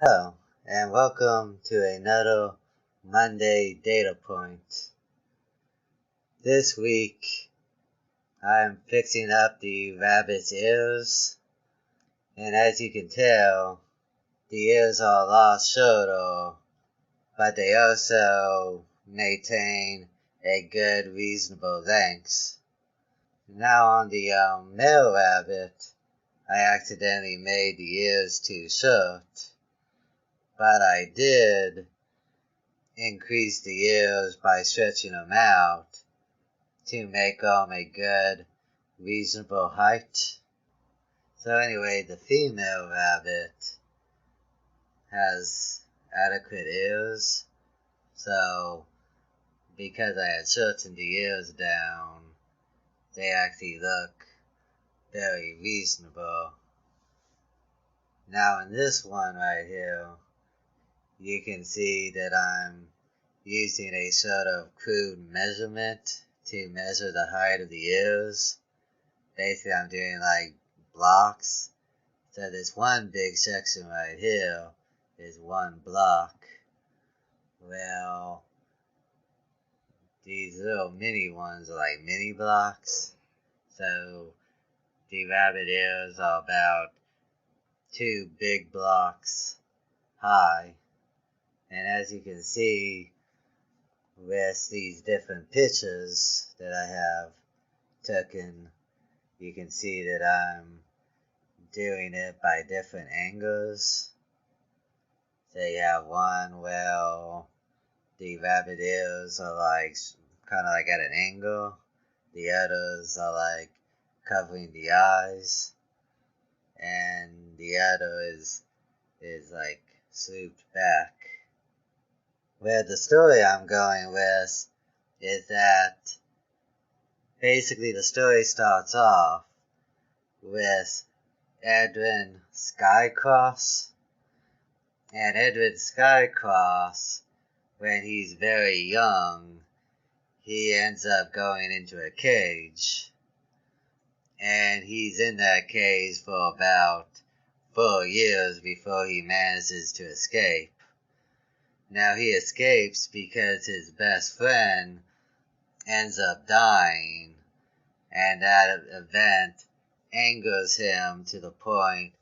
Hello, and welcome to another Monday Data Point. This week, I'm fixing up the rabbit's ears, and as you can tell, the ears are a lot shorter, but they also maintain a good, reasonable length. Now on the male rabbit, I accidentally made the ears too short, but I did increase the ears by stretching them out to make them a good, reasonable height. So anyway, the female rabbit has adequate ears. So because I had shortened the ears down, they actually look very reasonable. Now in this one right here, you can see that I'm using a sort of crude measurement to measure the height of the ears. Basically, I'm doing like blocks. So this one big section right here is one block. Well, these little mini ones are like mini blocks. So the rabbit ears are about 2 big blocks high. And as you can see, with these different pictures that I have taken, you can see that I'm doing it by different angles. So you have one where the rabbit ears are like kind of like at an angle. The others are like covering the eyes. And the other is like swooped back. Where the story I'm going with is that basically the story starts off with Edwin Skycross. And Edwin Skycross, when he's very young, he ends up going into a cage. And he's in that cage for about 4 years before he manages to escape. Now he escapes because his best friend ends up dying, and that event angers him to the point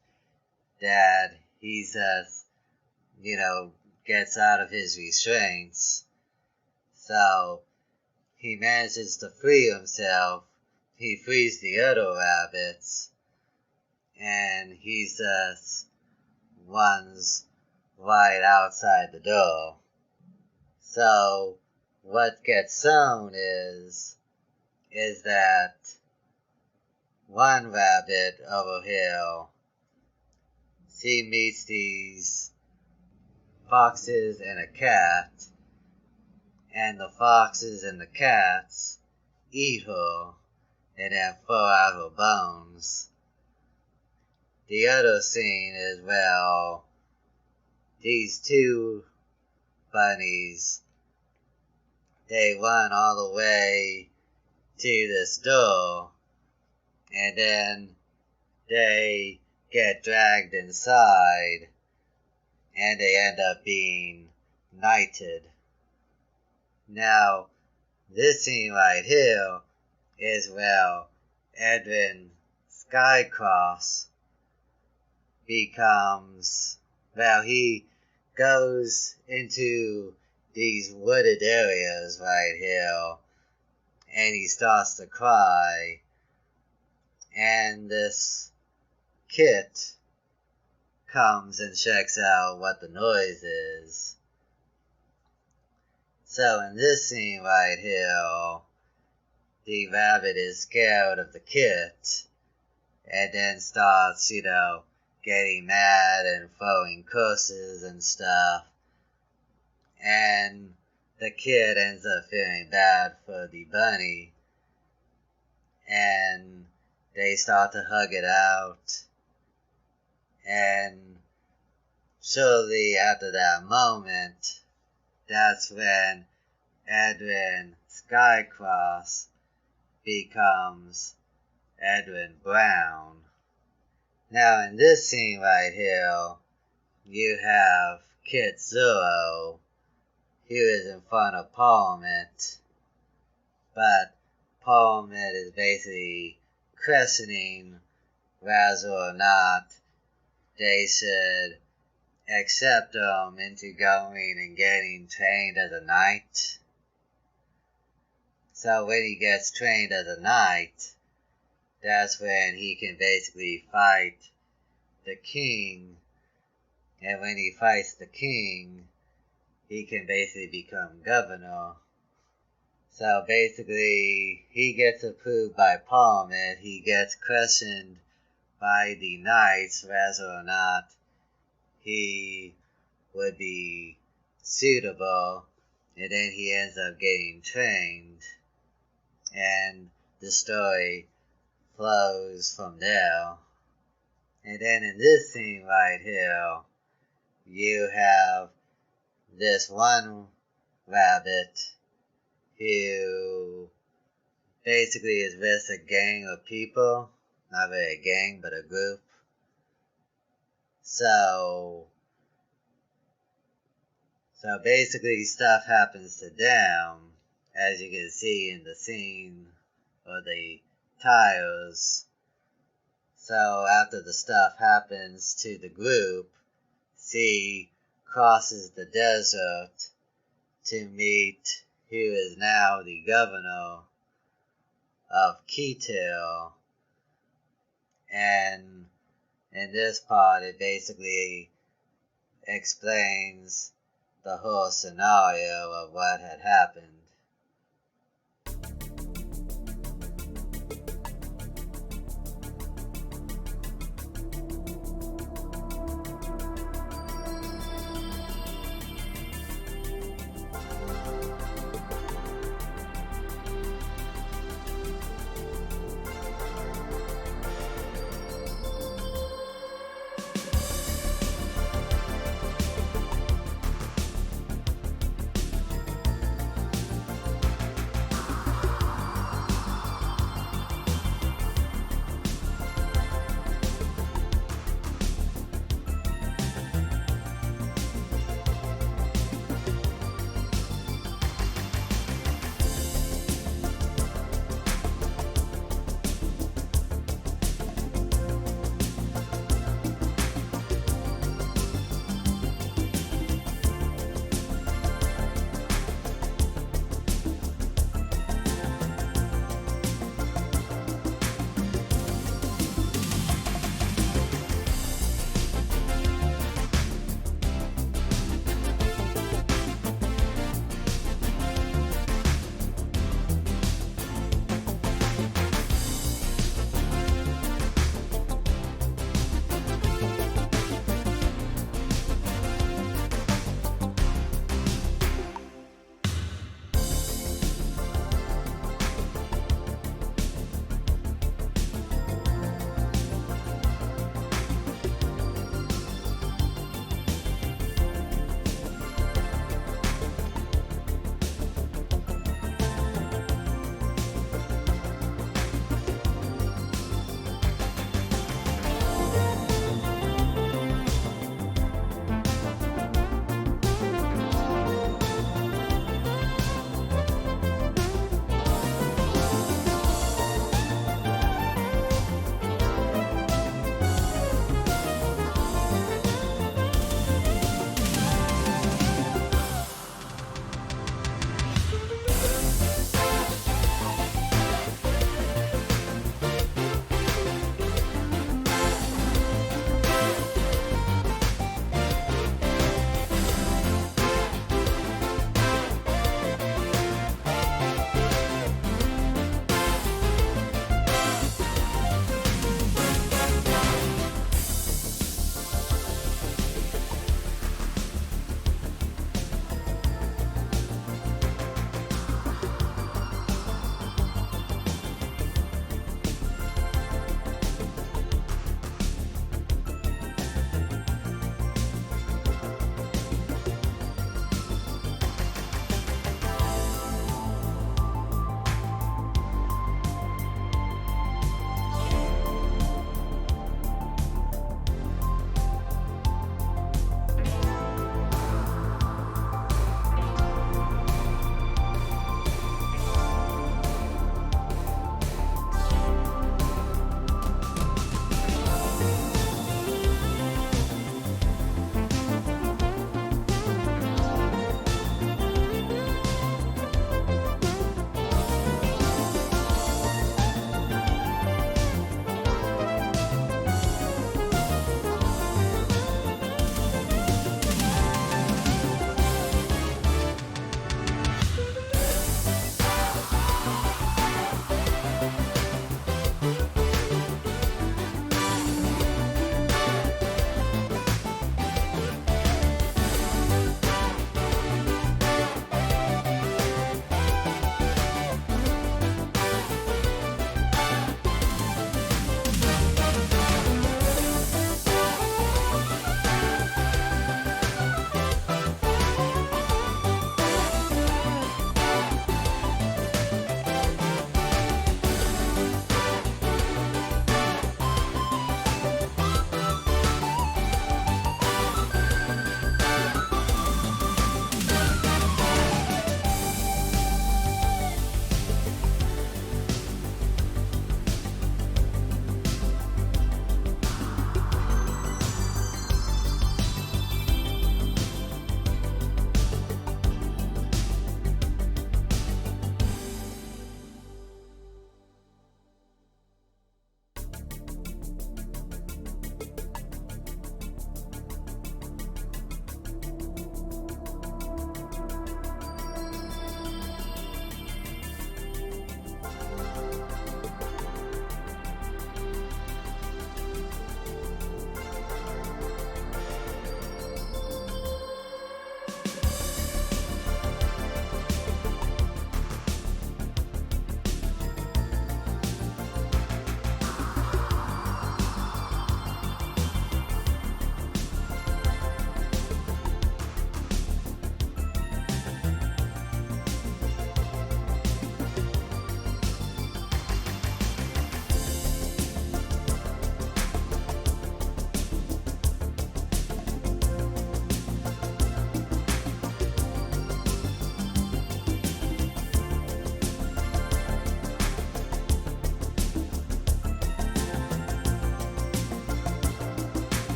that he just, gets out of his restraints. So he manages to free himself. He frees the other rabbits, and he just runs right outside the door. So what gets shown is that one rabbit over here, she meets these foxes and a cat, and the foxes and the cats eat her and then throw out her bones. The other scene is, well, these two bunnies, they run all the way to this door, and then they get dragged inside, and they end up being knighted. Now, this scene right here is, well, Edwin Skycross becomes, well, he goes into these wooded areas right here, and he starts to cry, and this kit comes and checks out what the noise is. So in this scene right here, the rabbit is scared of the kit, and then starts, getting mad and throwing curses and stuff. And the kid ends up feeling bad for the bunny, and they start to hug it out. And shortly after that moment, that's when Edwin Skycross becomes Edwin Brown. Now in this scene right here, you have Kitsuro, who is in front of Parliament, but Parliament is basically questioning whether or not they should accept him into going and getting trained as a knight. So when he gets trained as a knight, that's when he can basically fight the king. And when he fights the king, he can basically become governor. So basically, he gets approved by Parliament. He gets questioned by the knights whether or not he would be suitable. And then he ends up getting trained. And the story flows from there. And then in this scene right here, you have this one rabbit who basically is with a gang of people. Not really a gang, but a group. So basically stuff happens to them, as you can see in the scene or the tiles. So after the stuff happens to the group, C crosses the desert to meet who is now the governor of Ketil. And in this part, it basically explains the whole scenario of what had happened.